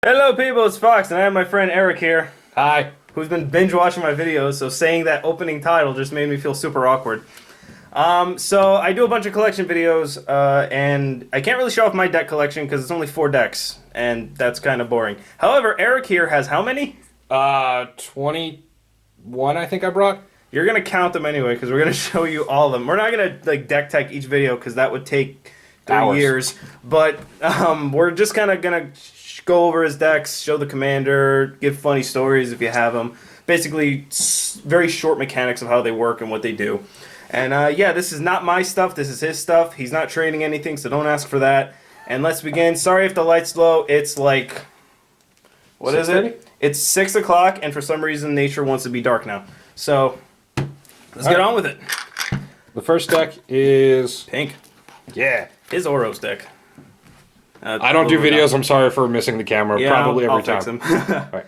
Hello people, it's Fox, and I have my friend Eric here, Hi. who's been binge watching my videos, so saying that opening title just made me feel super awkward. So I do a bunch of collection videos, and I can't really show off my deck collection because it's only 4 decks, and that's kind of boring. However, Eric here has how many? 21 I think I brought. You're going to count them anyway, because we're going to show you all of them. We're not going to like deck tech each video, because that would take 3 Hours. years, but we're just kind of going to go over his decks, show the commander, give funny stories if you have them. Basically, very short mechanics of how they work and what they do. And yeah, this is not my stuff. This is his stuff. He's not trading anything, so don't ask for that. And let's begin. Sorry if the light's low. It's like... What is it? It's 6 o'clock, and for some reason, nature wants to be dark now. So, let's get on with it. The first deck is... Pink. Yeah. His Oros deck. I don't do videos. I'm sorry for missing the camera. Yeah, Probably I'll every time. fix him. Right.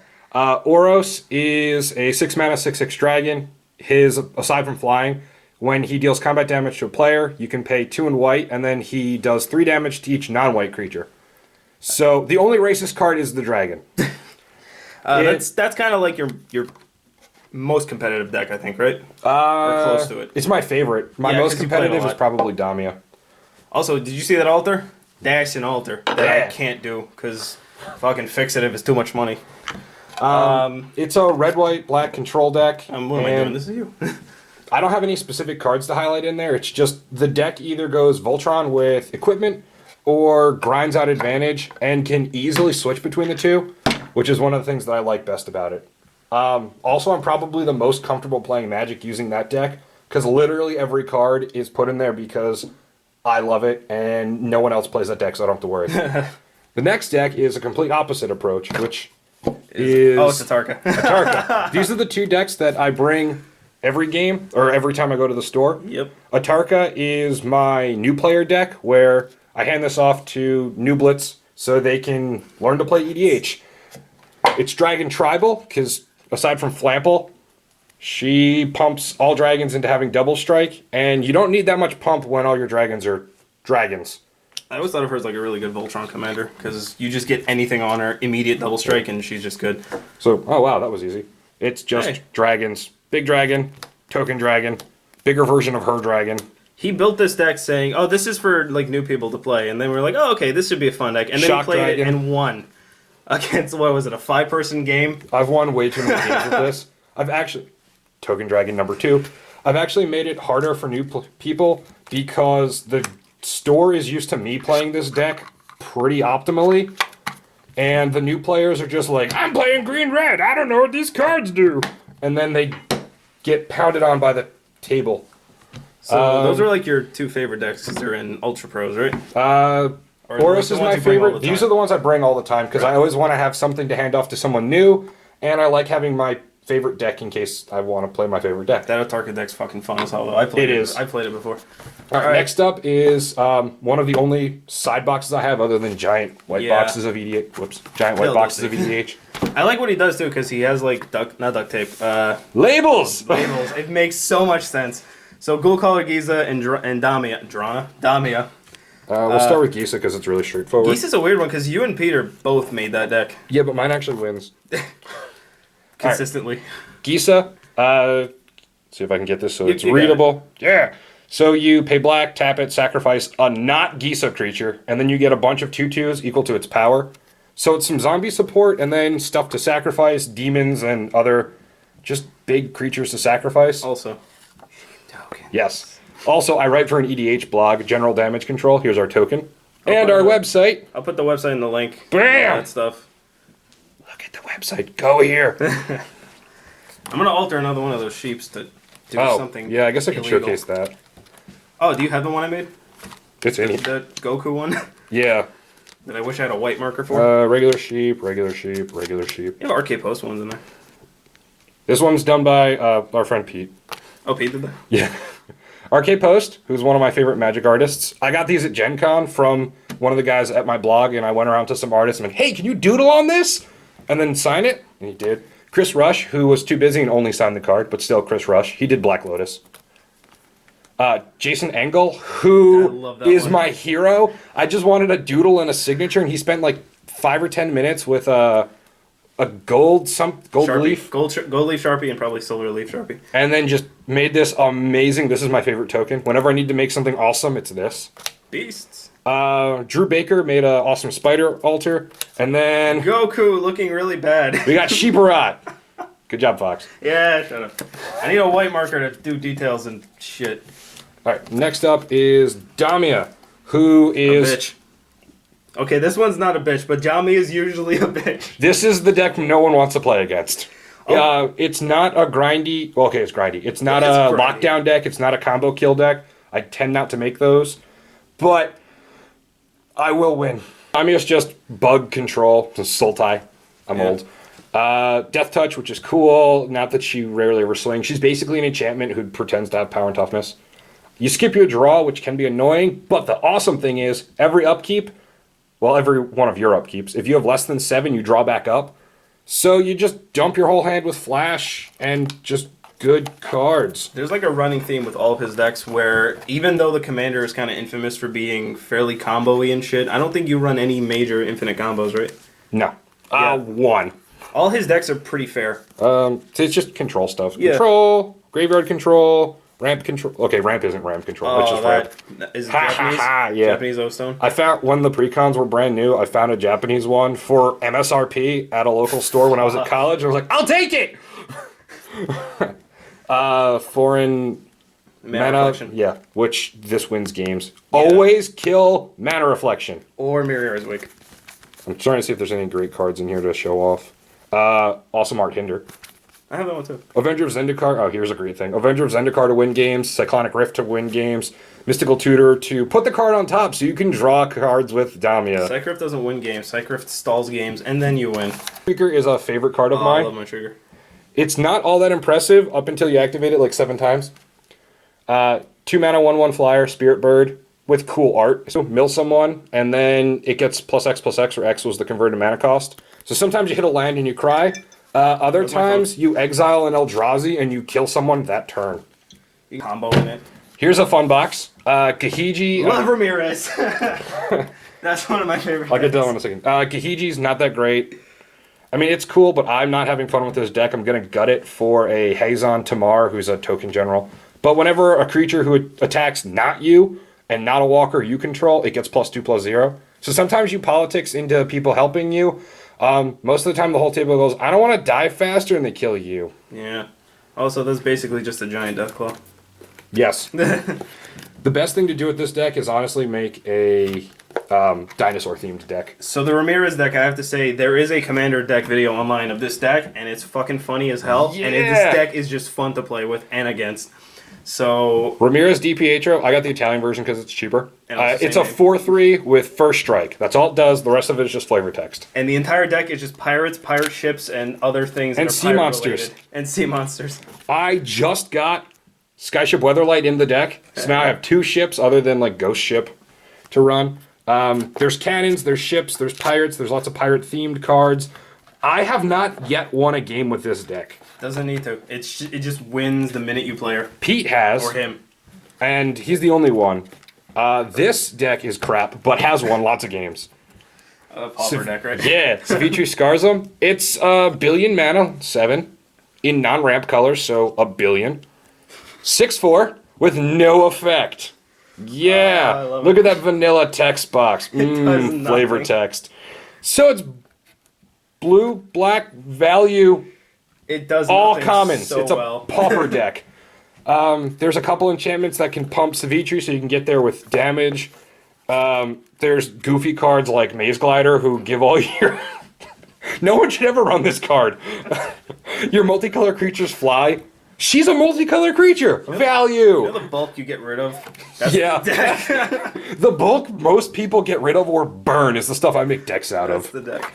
Oros is a 6-mana, 6/6 dragon. His, aside from flying, when he deals combat damage to a player, you can pay 2 in white, and then he does 3 damage to each non-white creature. So the only racist card is the dragon. That's kind of like your most competitive deck, I think, right? Or close to it. It's my favorite. My Yeah, most 'cause you play it a competitive is lot. probably Damia. Also, did you see that altar? That's an altar that I Yeah. can't do because fucking fix it if it's too much money. It's a red, white, black control deck. What am I doing? and This is you. I don't have any specific cards to highlight in there. It's just the deck either goes Voltron with equipment or grinds out advantage and can easily switch between the two, which is one of the things that I like best about it. Also, I'm probably the most comfortable playing Magic using that deck because literally every card is put in there because I love it and no one else plays that deck, so I don't have to worry. The next deck is a complete opposite approach, which is... Oh, it's a Tarka. Atarka. These are the 2 decks that I bring every game, or every time I go to the store. Yep. Atarka is my new player deck, where I hand this off to nooblets so they can learn to play EDH. It's Dragon Tribal, because aside from Flample, she pumps all dragons into having double strike, and you don't need that much pump when all your dragons are dragons. I always thought of her as like a really good Voltron commander because you just get anything on her, immediate double strike, and she's just good. So, oh wow, that was easy. It's just dragons. Big dragon, token dragon, bigger version of her dragon. He built this deck saying, "Oh, this is for like new people to play," and then we were like, "Oh, okay, this should be a fun deck." And then Shock he played dragon. it and won against what was it, a 5-person game? I've won way too many games with this. I've actually... Token Dragon number 2. I've actually made it harder for new people because the store is used to me playing this deck pretty optimally. And the new players are just like, I'm playing green-red, I don't know what these cards do. And then they get pounded on by the table. So those are like your 2 favorite decks because they're in Ultra Pros, right? Or Oros the is ones my you bring all favorite. the These time? are the ones I bring all the time because I always want to have something to hand off to someone new. And I like having my favorite deck in case I want to play my favorite deck. That Atarka deck's fucking fun as hell, though. I played It is. I played it before. All right, next up is one of the only side boxes I have other than giant white boxes of EDH. Whoops. Giant white boxes of EDH. I like what he does, too, because he has, like, not duct tape. Labels! Labels. It makes so much sense. So, Ghoul Caller Gisa and Damia. Damia. We'll start with Gisa because it's really straightforward. Gisa's a weird one because you and Peter both made that deck. Yeah, but mine actually wins. Consistently. Gisa, see if I can get this so it's you got readable. Yeah. So you pay black, tap it, sacrifice a not Gisa creature, and then you get a bunch of 2/2s equal to its power. So it's some zombie support and then stuff to sacrifice, demons and other just big creatures to sacrifice. Also. Yes. Also, I write for an EDH blog, General Damage Control. Here's our token. And our website. I'll put the website in the link. Bam! All that stuff. Look at the website. Go here. I'm going to alter another one of those sheeps to do something. Yeah, I guess I can illegal. showcase that. Oh, do you have the one I made? It's in here. The Goku one? Yeah. That I wish I had a white marker for? Regular sheep, regular sheep, regular sheep. You have RK Post ones in there. This one's done by our friend Pete. Oh, Pete did that? Yeah. RK Post, who's one of my favorite Magic artists. I got these at Gen Con from one of the guys at my blog, and I went around to some artists and went, hey, can you doodle on this? And then sign it? And he did. Chris Rush, who was too busy and only signed the card, but still Chris Rush. He did Black Lotus. Jason Engel, who is my hero. I just wanted a doodle and a signature, and he spent like 5 or 10 minutes with a gold Sharpie. leaf, Gold leaf Sharpie and probably silver leaf Sharpie. and then just made this amazing. This is my favorite token. Whenever I need to make something awesome, it's this. Beasts. Drew Baker made an awesome spider altar, and then Goku looking really bad. we got Sheeparot. Good job, Fox. Yeah, shut up. I need a white marker to do details and shit. All right, next up is Damia, who A is bitch. Okay, this one's not a bitch, but Jami is usually a bitch. This is the deck no one wants to play against. It's not a grindy. Well, okay, it's grindy. It's not It's a grindy. lockdown deck. It's not a combo kill deck. I tend not to make those, but I will win. Damia's just bug control. It's Sultai. I'm old. Death Touch, which is cool. Not that she rarely ever swings. She's basically an enchantment who pretends to have power and toughness. You skip your draw, which can be annoying, but the awesome thing is every upkeep. Well, every one of your upkeeps. If you have less than 7, you draw back up. So you just dump your whole hand with Flash and just good cards. There's like a running theme with all of his decks where even though the commander is kind of infamous for being fairly combo-y and shit, I don't think you run any major infinite combos, right? No. Yeah. One. All his decks are pretty fair. It's just control stuff. Yeah. Control, graveyard control, ramp control. Okay, ramp isn't ramp control. That's just ramp. Is it Ha, ha, Japanese? ha, yeah. Japanese O-Stone? I found when the precons were brand new, I found a Japanese one for MSRP at a local store when I was at college. I was like, I'll take it! Foreign Mana Reflection. yeah, which this wins games. Always kill Mana Reflection. Or Mirror's Wake. I'm trying to see if there's any great cards in here to show off. Awesome Art Hinder. I have that one too. Avenger of Zendikar. Oh, here's a great thing. Avenger of Zendikar to win games. Cyclonic Rift to win games. Mystical Tutor to put the card on top so you can draw cards with Damia. Cycrift doesn't win games. Cycrift stalls games, and then you win. Trigger is a favorite card of I mine. love my trigger. It's not all that impressive up until you activate it like 7 times. 2 mana, 1/1 flyer, Spirit Bird with cool art. So mill someone, and then it gets +X, where X was the converted mana cost. So sometimes you hit a land and you cry. Other That's my times you exile an Eldrazi and you kill someone that turn. You can combo in it. Here's a fun box. Kahiji. Love Ramirez. That's one of my favorite I'll get to that decks. one in a second. Kahiji's not that great. I mean, it's cool, but I'm not having fun with this deck. I'm going to gut it for a Hazon Tamar, who's a token general. But whenever a creature who attacks not you and not a walker you control, it gets +2/+0. So sometimes you politics into people helping you. Most of the time the whole table goes, I don't want to die faster, and they kill you. Yeah. Also, that's basically just a giant Deathclaw. Yes. The best thing to do with this deck is honestly make a dinosaur-themed deck. So the Ramirez deck, I have to say, there is a commander deck video online of this deck, and it's fucking funny as hell. Yeah. And this deck is just fun to play with and against. So Ramirez DiPietro, I got the Italian version because it's cheaper. And it's the It's a same name. 4/3 with first strike. That's all it does. The rest of it is just flavor text. and the entire deck is just pirates, pirate ships, and other things. And that are sea pirate monsters. related. And sea monsters. I just got Skyship Weatherlight in the deck, so now I have 2 ships other than like Ghost Ship to run. There's cannons, there's ships, there's pirates, there's lots of pirate-themed cards. I have not yet won a game with this deck. Doesn't need to. It just wins the minute you play her. Pete has, Or him. and he's the only one. This deck is crap, but has won lots of games. Pauper deck, right? Yeah, Savitri Scarzum. It's a billion mana, 7, in non-ramp colors, so a billion. 6/4 with no effect. Yeah, I love look it. at that vanilla text box. does Flavor nothing. text. So it's blue, black, value, It does all nothing commons. so It's a well. pauper deck. There's a couple enchantments that can pump Savitri so you can get there with damage. There's goofy cards like Maze Glider who give all your... No one should ever run this card. Your multicolor creatures fly. She's a multicolor creature. Value. You know the bulk you get rid of? That's Yeah. the deck. The bulk most people get rid of or burn is the stuff I make decks out That's of. the deck.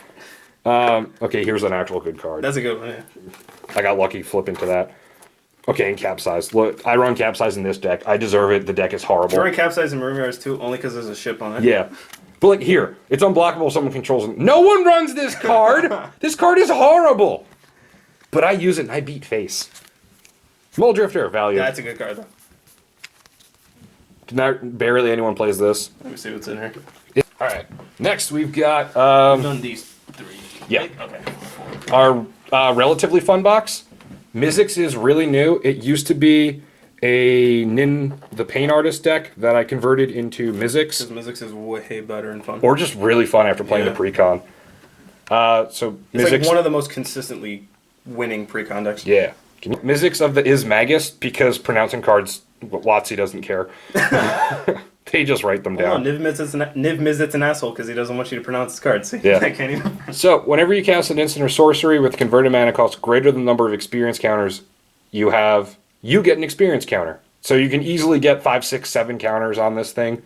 Okay, here's an actual good card. That's a good one, yeah. I got lucky flipping to that. Okay, and Capsize. Look, I run Capsize in this deck. I deserve it. The deck is horrible. During Capsize and Ramirez too, only because there's a ship on it. Yeah. But like here, it's unblockable if someone controls it. No one runs this card! This card is horrible! But I use it and I beat face. Mole Drifter, value. Yeah, that's a good card though. Barely anyone plays this. Let me see what's in here. All right. Next, we've got We've done these 3. yeah. Right? Okay. Our relatively fun box. Mizzix is really new. It used to be a Nin the Pain Artist deck that I converted into Mizzix. Because Mizzix is way better and fun. Or just really fun after playing Yeah. the pre-con. So It's Mizzix, like one of the most consistently winning pre-con decks. yeah. Mizzix of the Is Magus, because pronouncing cards, WotC doesn't care. They just write them Hold on, down. Niv Mizzet's an asshole because he doesn't want you to pronounce his cards. See? Yeah. I can't even. So, whenever you cast an instant or sorcery with converted mana cost greater than the number of experience counters you have, you get an experience counter. So you can easily get 5, 6, 7 counters on this thing.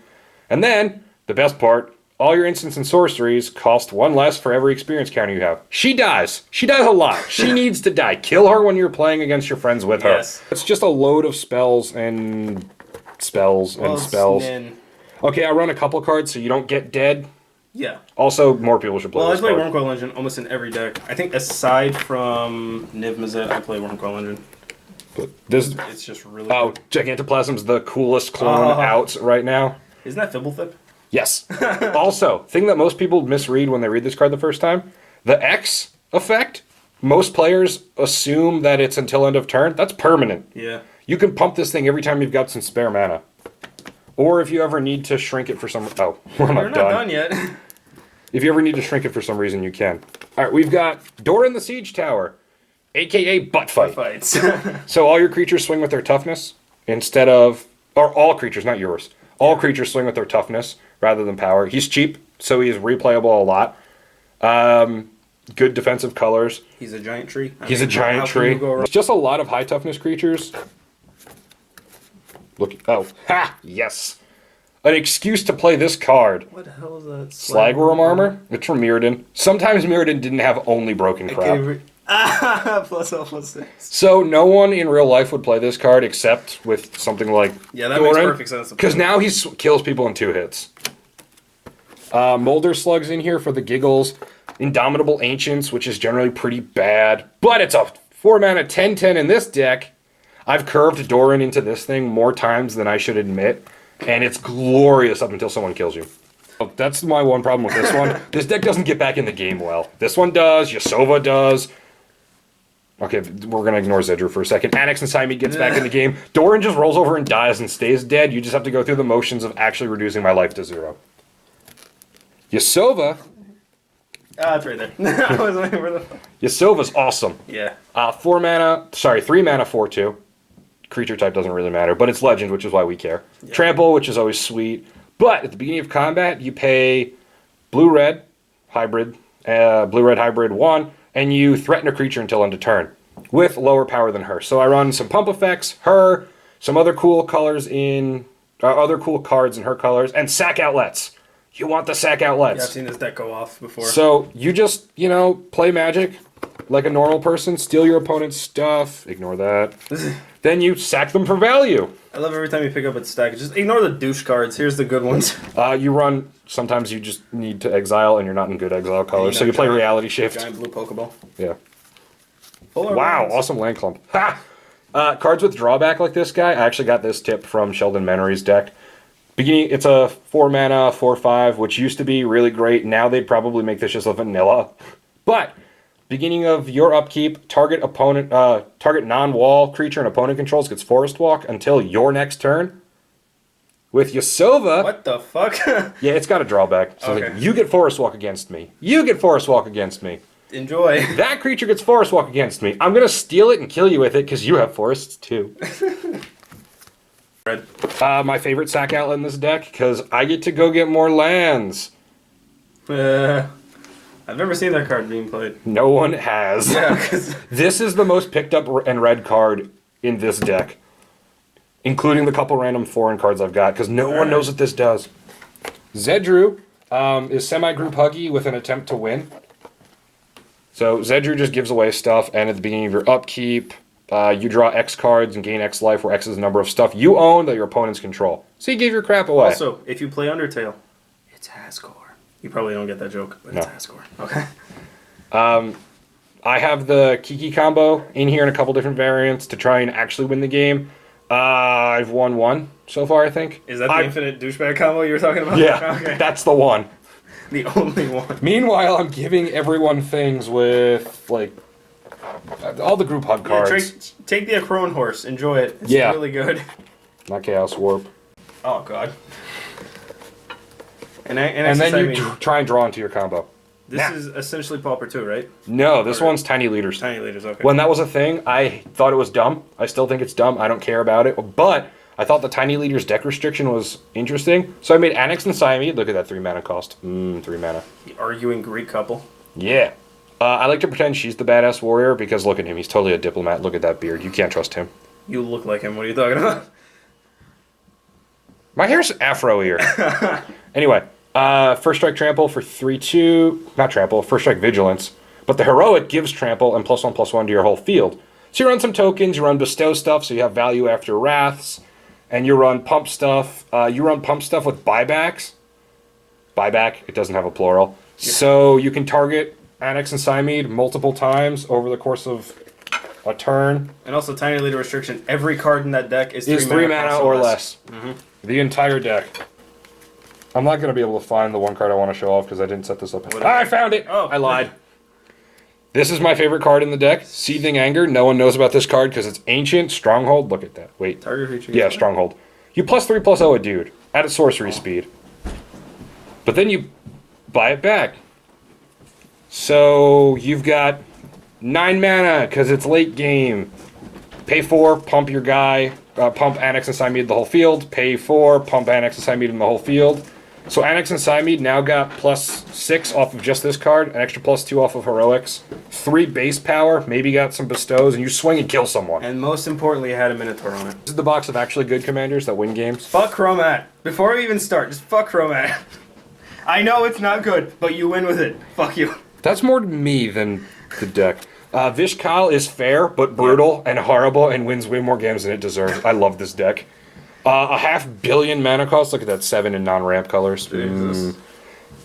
And then, the best part, all your instants and sorceries cost 1 less for every experience counter you have. She dies. She dies a lot. She needs to die. Kill her when you're playing against your friends with her. Yes. It's just a load of spells and spells and spells. Okay, I run a couple cards so you don't get dead. Yeah. Also, more people should play Well, I this play card. Wormcoil Engine almost in every deck. I think aside from Niv Mizzet, I play Wormcoil Engine. But this, It's just really oh, good. Gigantoplasm's the coolest clone out right now. Isn't that Fibblethip? Yes. Also, thing that most people misread when they read this card the first time, the X effect, most players assume that it's until end of turn. That's permanent. Yeah. You can pump this thing every time you've got some spare mana. Or if you ever need to shrink it for some... Oh, we're We're not not done. done yet. If you ever need to shrink it for some reason, you can. All right, we've got Door in the Siege Tower, a.k.a. Butt Fight. Fights. So all your creatures swing with their toughness instead of... Or all creatures, not yours. All creatures swing with their toughness rather than power. He's cheap, so he's replayable a lot. Good defensive colors. He's a giant tree. He's a giant how can tree. you go wrong? It's just a lot of high toughness creatures. Look, oh, ha, yes. An excuse to play this card. What the hell is that? Slagworm armor. It's from Mirrodin. Sometimes Mirrodin didn't have only broken crap. Plus L plus 6. So no one in real life would play this card except with something like Yeah, that makes Doran, perfect sense. because now he kills people in 2 hits. Molder Slugs in here for the giggles. Indomitable Ancients, which is generally pretty bad. But it's a 4 mana 10/10 in this deck. I've curved Doran into this thing more times than I should admit. And it's glorious up until someone kills you. Oh, that's my one problem with this one. This deck doesn't get back in the game well. This one does. Yasova does. Okay, we're going to ignore Zedru for a second. Annex and Siamese gets back in the game. Doran just rolls over and dies and stays dead. You just have to go through the motions of actually reducing my life to 0. Yasova. It's right there. I was waiting for the... Yasova's awesome. Yeah. 3 mana 4/2. Creature type doesn't really matter, but it's legend, which is why we care. Yeah. Trample, which is always sweet. But at the beginning of combat, you pay blue-red hybrid 1, and you threaten a creature until end of turn with lower power than her. So I run some pump effects, her, some other cool colors in other cool cards in her colors, and sack outlets. You want the sack outlets. Yeah, I've seen this deck go off before. So you just, play Magic like a normal person, steal your opponent's stuff, ignore that. Then you sack them for value. I love every time you pick up a stack. Just ignore the douche cards. Here's the good ones. You run, sometimes you just need to exile and you're not in good exile colors, so you play Reality Shift. Giant blue Pokeball. Yeah. Polar Wow, Rings. awesome land clump. Ha! Cards with drawback like this guy, I actually got this tip from Sheldon Menery's deck. It's a 4 mana 4/5, which used to be really great. Now they'd probably make this just a vanilla. But beginning of your upkeep, target non-wall creature and opponent controls gets Forest Walk until your next turn. With Yasova, What the fuck? yeah, it's got a drawback. So Okay. like, you get Forest Walk against me. You get Forest Walk against me. Enjoy. That creature gets Forest Walk against me. I'm gonna steal it and kill you with it because you have forests too. Red. My favorite sack outlet in this deck because I get to go get more lands. I've never seen that card being played. No one has. Yeah, because This is the most picked up and read card in this deck, including the couple random foreign cards I've got, because no one knows what this does. Zedru is semi-group huggy with an attempt to win. So Zedru just gives away stuff, and at the beginning of your upkeep, you draw X cards and gain X life, where X is the number of stuff you own that your opponents control. So you give your crap away. also, if you play Undertale, it's Haskor. You probably don't get that joke, but it's No. Haskor. Okay. I have the Kiki combo in here in a couple different variants to try and actually win the game. I've won 1 so far, I think. Is that the infinite douchebag combo you were talking about? Yeah, Okay. that's the one. The only one. Meanwhile, I'm giving everyone things with, like, all the group hug cards. Take the Acrone horse. Enjoy it. It's Yeah. really good. Not Chaos Warp. Oh, God. And then you try and draw into your combo. This is essentially Pauper 2, right? No, this one's Tiny Leaders. Tiny Leaders, okay. When that was a thing, I thought it was dumb. I still think it's dumb. I don't care about it. But I thought the Tiny Leaders deck restriction was interesting. So I made Annex and Siamede. Look at that 3 mana cost. 3 mana. The arguing Greek couple. Yeah. I like to pretend she's the badass warrior because look at him. He's totally a diplomat. Look at that beard. You can't trust him. You look like him. What are you talking about? My hair's afro here. Anyway. First strike trample for 3/2. Not trample, first strike vigilance. But the heroic gives trample and +1/+1 to your whole field. So you run some tokens, you run bestow stuff, so you have value after wraths, and you run pump stuff. You run pump stuff with buybacks. Buyback, it doesn't have a plural. Yeah. So you can target Annex and Siamede multiple times over the course of a turn. And also Tiny Leader restriction. Every card in that deck is 3 mana or less. The entire deck. I'm not going to be able to find the one card I want to show off because I didn't set this up. I found it! Oh, I lied. This is my favorite card in the deck. Seething Anger. No one knows about this card because it's ancient. Stronghold. Look at that. Wait. Target creature. Yeah, Stronghold. You +3/+0 a dude at a sorcery speed. But then you buy it back. So you've got 9 mana because it's late game. Pay 4, pump your guy. Pump Annex and Siamede the whole field. Pay 4, pump Annex and Siamede in the whole field. So Annex and Siamede now got +6 off of just this card, an extra +2 off of heroics, 3 base power, maybe got some bestows, and you swing and kill someone. And most importantly, it had a Minotaur on it. This is the box of actually good commanders that win games. Fuck Chromat. Before we even start, just fuck Chromat. I know it's not good, but you win with it. Fuck you. That's more to me than the deck. Vishkal is fair, but brutal and horrible and wins way more games than it deserves. I love this deck. A 500 million mana cost. Look at that, 7 in non-ramp colors.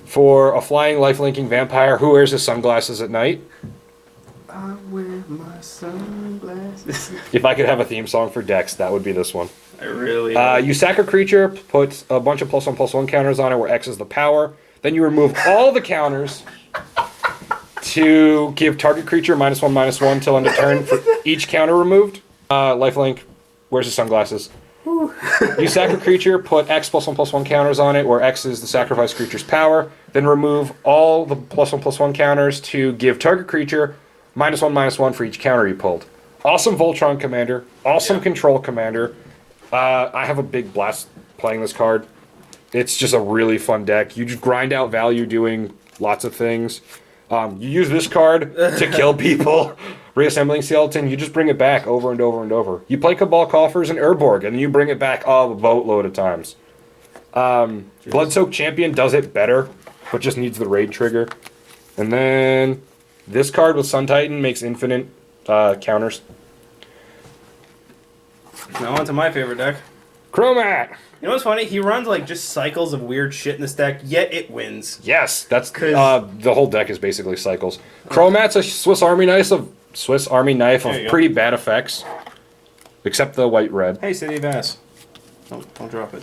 For a flying, life-linking vampire who wears his sunglasses at night. I wear my sunglasses. If I could have a theme song for decks, that would be this one. I really. You sack a creature, put a bunch of +1/+1 counters on it, where X is the power. Then you remove all the counters to give target creature -1/-1 till end of turn for each counter removed. Lifelink, wears his sunglasses. You sack a creature, put X +1/+1 counters on it, where X is the sacrifice creature's power. Then remove all the +1/+1 counters to give target creature -1/-1 for each counter you pulled. Awesome Voltron commander. Awesome control commander. I have a big blast playing this card. It's just a really fun deck. You just grind out value doing lots of things. You use this card to kill people. Reassembling Skeleton, you just bring it back over and over and over. You play Cabal Coffers and Urborg, and then you bring it back a boatload of times. Bloodsoaked Champion does it better, but just needs the raid trigger. And then this card with Sun Titan makes infinite counters. Now on to my favorite deck. Chromat! You know what's funny? He runs like just cycles of weird shit in this deck, yet it wins. Yes, that's the whole deck is basically cycles. Chromat's a Swiss Army knife of pretty bad effects, except the white-red. Hey, City of Ass. Don't drop it.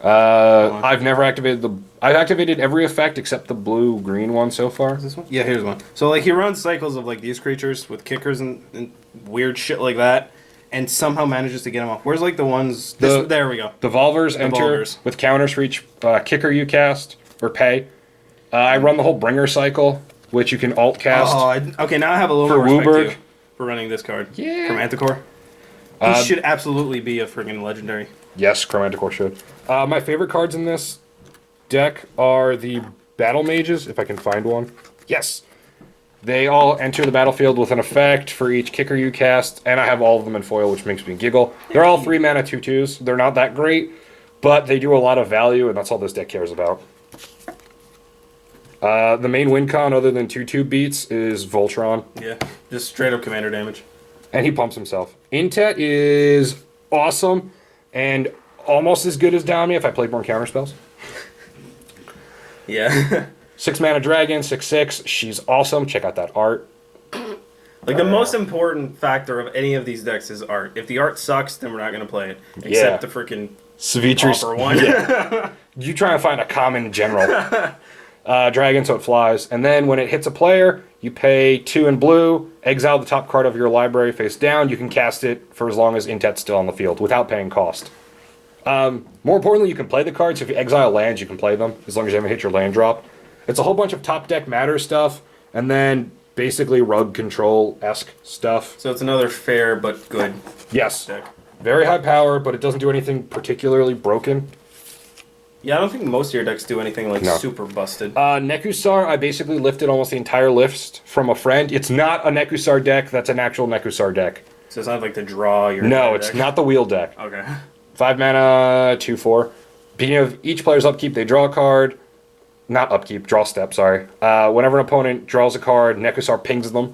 I've never activated I've activated every effect except the blue-green one so far. Is this one? Yeah, here's one. So like he runs cycles of like these creatures with kickers and weird shit like that. And somehow manages to get them off. Where's like the ones? There we go. The Volvers enter with counters for each kicker you cast or pay. I run the whole Bringer cycle, which you can alt cast. Okay, now I have a little more respect to you for running this card. Yeah. Chromanticore. He should absolutely be a friggin' legendary. Yes, Chromanticore should. My favorite cards in this deck are the Battle Mages, if I can find one. Yes. They all enter the battlefield with an effect for each kicker you cast, and I have all of them in foil, which makes me giggle. They're all 3 mana 2/2s. They're not that great, but they do a lot of value, and that's all this deck cares about. The main win con, other than 2/2 beats, is Voltron. Yeah, just straight up commander damage. And he pumps himself. Intet is awesome, and almost as good as Damia if I played more counterspells. Yeah. 6 mana dragon, 6/6. She's awesome. Check out that art. Like the most important factor of any of these decks is art. If the art sucks, then we're not gonna play it. Except the freaking Savitri one. Yeah. You try and find a common general. dragon, so it flies. And then when it hits a player, you pay 2 in blue, exile the top card of your library face down. You can cast it for as long as Intet's still on the field without paying cost. More importantly, you can play the cards. So if you exile lands, you can play them as long as you haven't hit your land drop. It's a whole bunch of top deck matter stuff, and then basically rug control-esque stuff. So it's another fair but good Yes. deck. Very high power, but it doesn't do anything particularly broken. Yeah, I don't think most of your decks do anything like No. super busted. Nekusar, I basically lifted almost the entire list from a friend. It's not a Nekusar deck, that's an actual Nekusar deck. So it's not like to draw your No, entire it's deck? not the wheel deck. Okay. 5 mana, 2/4. Beginning of each player's upkeep, they draw a card. Not upkeep, draw step, sorry. Whenever an opponent draws a card, Nekusar pings them.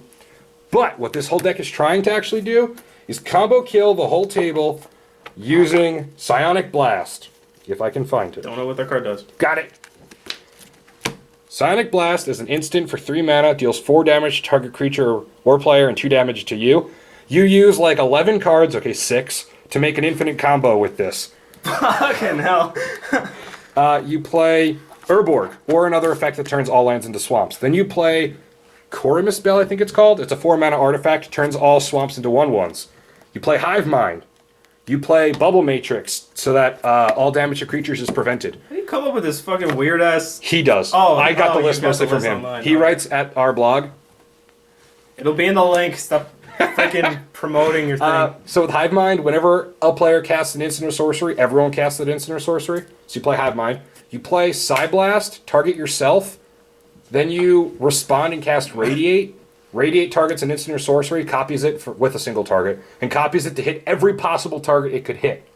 But what this whole deck is trying to actually do is combo kill the whole table using Psionic Blast. If I can find it. Don't know what that card does. Got it! Psionic Blast is an instant for 3 mana, deals 4 damage to target creature or player and 2 damage to you. You use like 11 cards, okay, 6, to make an infinite combo with this. Fucking hell. You play Urborg, or another effect that turns all lands into swamps. Then you play Korimus Bell, I think it's called. It's a 4-mana artifact, turns all swamps into 1/1s. You play Hive Mind. You play Bubble Matrix, so that all damage to creatures is prevented. How do you come up with this fucking weird ass? He does. Oh, I got the you list got mostly the from list him. online. He All writes at our blog. It'll be in the link. Stop freaking promoting your thing. So with Hive Mind, whenever a player casts an instant or sorcery, everyone casts that instant or sorcery. So you play Hive Mind. You play Psyblast, target yourself. Then you respond and cast Radiate. Radiate targets an instant or sorcery, copies it with a single target, and copies it to hit every possible target it could hit.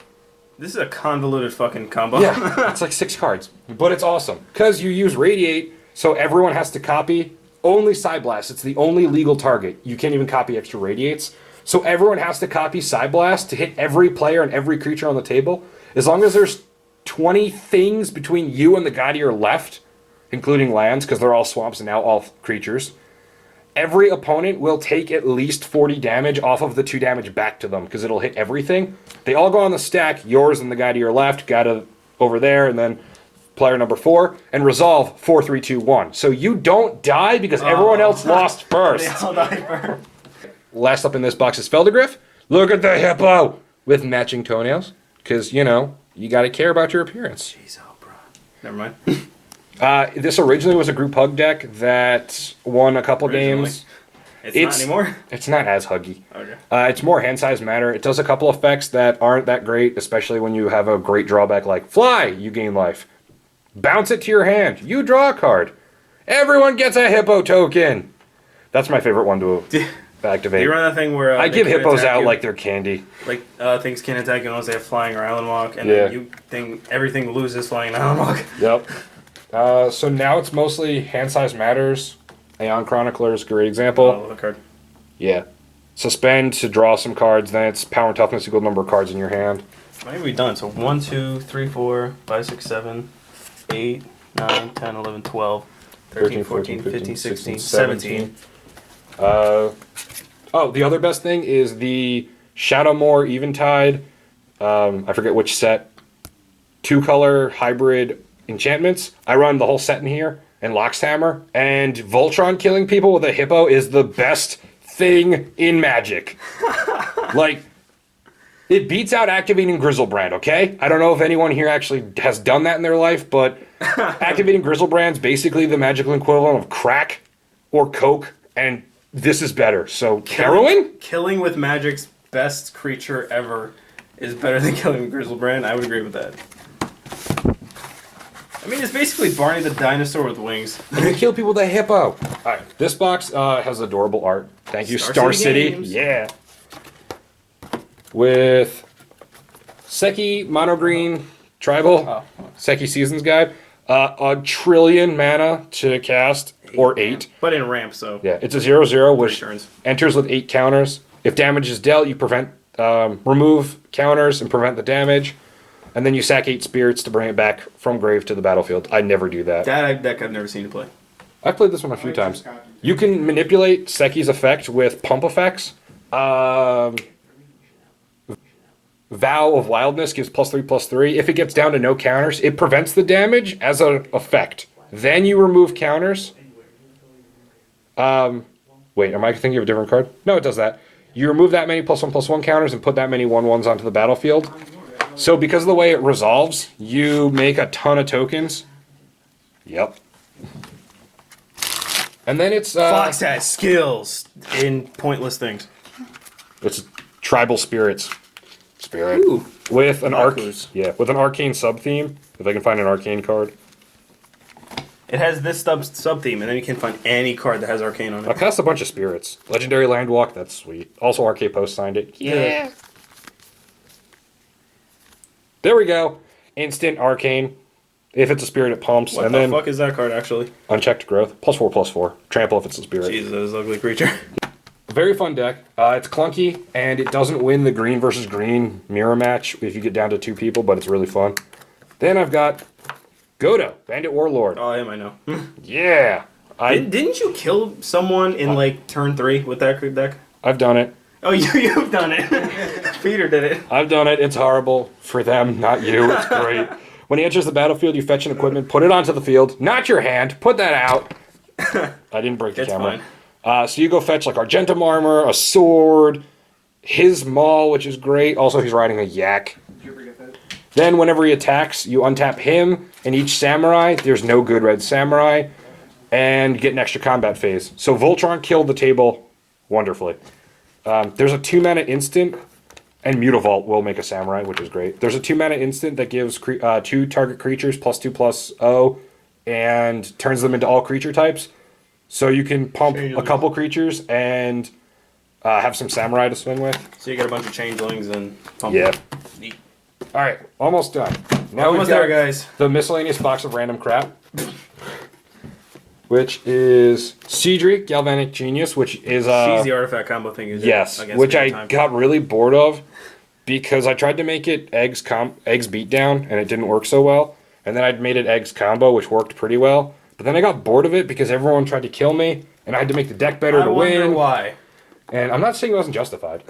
This is a convoluted fucking combo. Yeah, it's like 6 cards, but it's awesome. Because you use Radiate, so everyone has to copy only Psyblast. It's the only legal target. You can't even copy extra Radiates. So everyone has to copy Psyblast to hit every player and every creature on the table. As long as there's 20 things between you and the guy to your left, including lands, because they're all swamps and now all creatures, every opponent will take at least 40 damage off of the 2 damage back to them, because it'll hit everything. They all go on the stack, yours and the guy to your left, guy to over there, and then player number 4, and resolve 4, 3, 2, 1. So you don't die because everyone else lost first. They all die first. Last up in this box is Feldergriff. Look at the hippo with matching toenails, because, you know, you got to care about your appearance. Jeez, oh, bro. Never mind. This originally was a group hug deck that won a couple Originally. games. It's not anymore? It's not as huggy. Okay. It's more hand size matter. It does a couple effects that aren't that great, especially when you have a great drawback like Fly, you gain life. Bounce it to your hand, you draw a card. Everyone gets a hippo token. That's my favorite one to activate. You run that thing where I they give can't hippos attack out you. like they're candy. Like things can't attack you unless they have flying or island walk, and Yeah. then you think everything loses flying and island walk. Yep. So now it's mostly hand size matters. Aeon Chronicler is a great Oh, example. I love the card. Yeah. Suspend to draw some cards, then it's power and toughness equal number of cards in your hand. Might be done. So 1, 2, 3, 4, 5, 6, 7, 8, 9, 10, 11, 12, 13, 14, 15, 16, 17. Oh, the other best thing is the Shadowmoor Eventide. I forget which set. 2-color hybrid enchantments. I run the whole set in here, and Loxhammer. And Voltron killing people with a hippo is the best thing in Magic. Like, it beats out activating Grizzlebrand, okay? I don't know if anyone here actually has done that in their life, but activating Grizzlebrand's basically the magical equivalent of crack or coke, and this is better. So, heroin? Killing with Magic's best creature ever is better than killing with Grizzlebrand. I would agree with that. I mean, it's basically Barney the dinosaur with wings. And you kill people with a hippo. Alright, this box has adorable art. Thank you, Star City. Games. Yeah. With Seki Mono Green Tribal, Seki Seasons Guide, a trillion mana to cast, or 8. But in ramp, so. Yeah, it's a 0/0, which turns. enters with 8 counters. If damage is dealt, you remove counters and prevent the damage. And then you sack 8 spirits to bring it back from grave to the battlefield. I never do that. That deck I've never seen you play. I've played this one a few times. You can manipulate Seki's effect with pump effects. Vow of Wildness gives +3/+3. If it gets down to no counters, it prevents the damage as an effect. Then you remove counters. Wait, am I thinking of a different card? No, it does that. You remove that many +1/+1 counters and put that many 1/1s onto the battlefield. So because of the way it resolves, you make a ton of tokens. Yep. And then it's... Fox has skills in pointless things. It's tribal spirits. Spirit. Ooh. With an With an arcane sub-theme. If I can find an arcane card. It has this sub-theme, and then you can find any card that has arcane on I it. passed a bunch of spirits. Legendary Landwalk, that's sweet. Also, RK Post signed it. Yeah. There we go. Instant arcane. If it's a spirit, it pumps. What and the then fuck is that card, actually? unchecked growth. +4/+4. Trample if it's a spirit. Jesus, that is ugly creature. Very fun deck. It's clunky, and it doesn't win the green versus green mirror match if you get down to 2 people, but it's really fun. Then I've got Godo, Bandit Warlord. Oh, him, I know. Yeah. Didn't you kill someone in, like, turn 3 with that deck? I've done it. Oh, you've done it. Peter did it. I've done it. It's horrible for them, not you. It's great. When he enters the battlefield, you fetch an equipment, put it onto the field, not your hand, put that out. I didn't break the It's camera. fine. So you go fetch like Argentum armor, a sword, his maul, which is great. Also, he's riding a yak. Did you ever get that? Then whenever he attacks, you untap him and each samurai. There's no good red samurai. And get an extra combat phase. So Voltron killed the table wonderfully. There's a 2-mana instant, and Mutavault will make a samurai, which is great. There's a 2-mana instant that gives 2 target creatures +2/+0 and turns them into all creature types. So you can pump a couple creatures and have some samurai to swing with. So you got a bunch of changelings and... Yeah. Neat. All right, almost done. Now Almost we've got there, guys. the miscellaneous box of random crap, which is Seedry, Galvanic Genius, which is She's the artifact combo thing. yes, which I got really bored of because I tried to make it eggs beatdown and it didn't work so well, and then I made it eggs combo, which worked pretty well. But then I got bored of it because everyone tried to kill me, and I had to make the deck better to win. I wonder why. And I'm not saying it wasn't justified.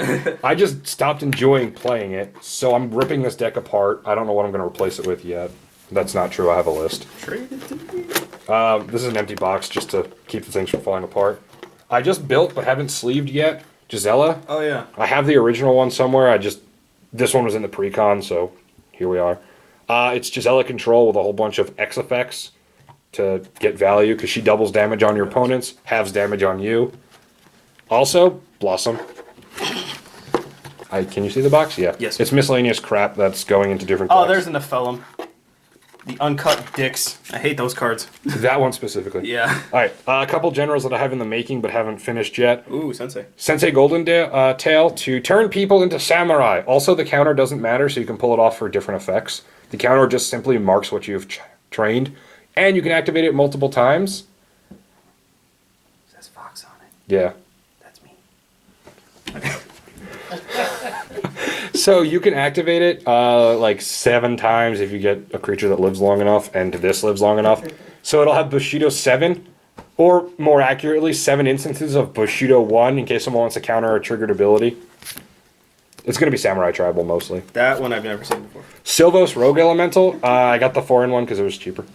I just stopped enjoying playing it, so I'm ripping this deck apart. I don't know what I'm going to replace it with yet. That's not true. I have a list. Trade it to me. This is an empty box just to keep the things from falling apart. I just built but haven't sleeved yet Gisela. Oh, yeah. I have the original one somewhere. This one was in the pre-con, so here we are. It's Gisela Control with a whole bunch of X effects to get value because she doubles damage on your opponents, halves damage on you. Also, Blossom. Can you see the box? Yeah. Yes. It's miscellaneous crap that's going into different Oh, decks. there's an Nephilim. The uncut dicks. I hate those cards. That one specifically. Yeah. All right. A couple generals that I have in the making but haven't finished yet. Ooh, Sensei. Sensei Golden Tail to turn people into samurai. Also, the counter doesn't matter, so you can pull it off for different effects. The counter just simply marks what you've trained, and you can activate it multiple times. Says Fox on it. Yeah. That's me. So you can activate it like 7 times if you get a creature that lives long enough, and this lives long enough. So it'll have Bushido 7, or more accurately, 7 instances of Bushido 1 in case someone wants to counter a triggered ability. It's going to be Samurai Tribal mostly. That one I've never seen before. Sylvos Rogue Elemental. I got the 4-in-1 because it was cheaper.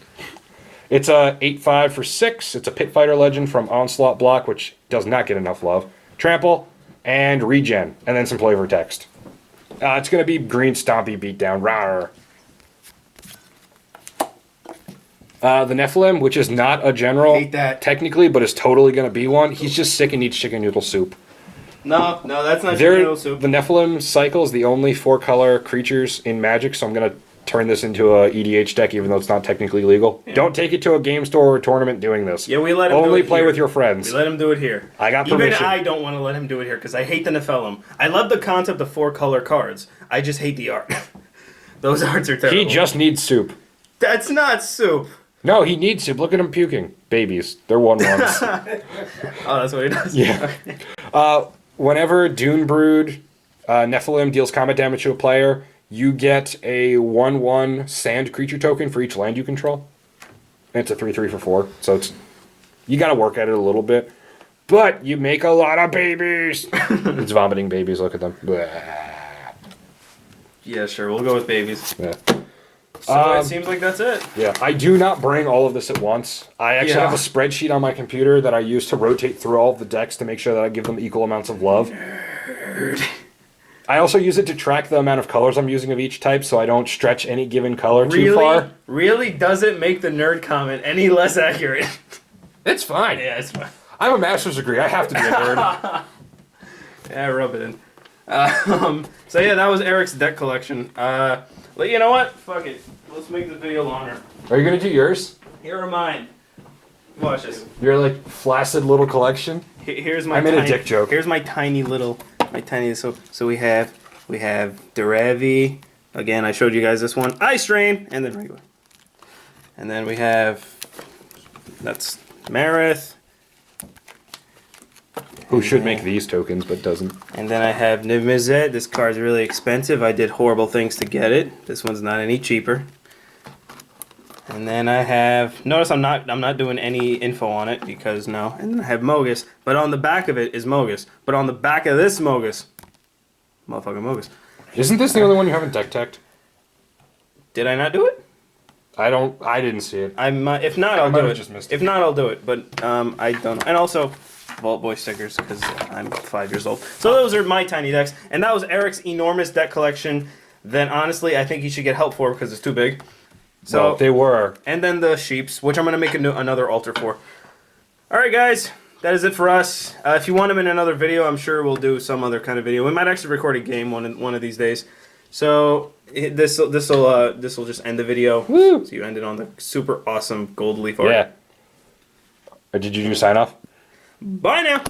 It's a 8/5 for 6. It's a Pit Fighter Legend from Onslaught block, which does not get enough love. Trample and regen, and then some flavor text. It's going to be green stompy beatdown. Rawr. The Nephilim, which is not a general Hate that. technically, but is totally going to be one. He's just sick and eats chicken noodle soup. No, that's not The noodle soup. Nephilim cycle is the only 4-color creatures in Magic, so I'm going to turn this into a EDH deck, even though it's not technically legal. Yeah. Don't take it to a game store or tournament doing this. Yeah, we let him only do it play here. with your friends. We let him do it here. I got permission. Even I don't want to let him do it here because I hate the Nephilim. I love the concept of 4-color cards. I just hate the art. Those arts are terrible. He just needs soup. That's not soup. No, he needs soup. Look at him puking. Babies. They're 1/1s. Oh, that's what he does? Yeah. Whenever Dune Brood Nephilim deals combat damage to a player, you get a 1/1 sand creature token for each land you control. And it's a 3/3 for 4. So you got to work at it a little bit. But you make a lot of babies. It's vomiting babies. Look at them. Blah. Yeah, sure. We'll go with babies. Yeah. So it seems like that's it. Yeah, I do not bring all of this at once. I actually have a spreadsheet on my computer that I use to rotate through all of the decks to make sure that I give them equal amounts of love. Nerd. I also use it to track the amount of colors I'm using of each type so I don't stretch any given color too far. Really doesn't make the nerd comment any less accurate. It's fine. Yeah, it's fine. I have a master's degree. I have to be a nerd. Yeah, rub it in. So yeah, that was Erik's deck collection. You know what? Fuck it. Let's make this video longer. Are you going to do yours? Here are mine. Watch this. Your, like, flaccid little collection? Here's my. I made a dick joke. Here's my tiny little. So we have Derevi. Again, I showed you guys this one. Ice Rain, and then regular. And then we have. That's Marith. Who should make these tokens, but doesn't. And then I have Niv-Mizzet. This card's really expensive. I did horrible things to get it. This one's not any cheaper. And then I have. Notice I'm not doing any info on it because no. And then I have Mogus. But on the back of it is Mogus. But on the back of this Mogus, motherfucking Mogus. Isn't this the only one you haven't deck-teched? Did I not do it? I didn't see it. If not, I'll do it. Just missed If not, I'll do it. But I don't know. And also, Vault Boy stickers because I'm 5 years old. So those are my tiny decks. And that was Erik's enormous deck collection. Then honestly, I think he should get help for because it's too big. So well, they were. And then the sheeps, which I'm going to make another altar for. Alright guys, that is it for us. If you want them in another video, I'm sure we'll do some other kind of video. We might actually record a game one of these days. So this will just end the video. Woo! So you ended on the super awesome gold leaf art. Yeah. Did you do sign off? Bye now!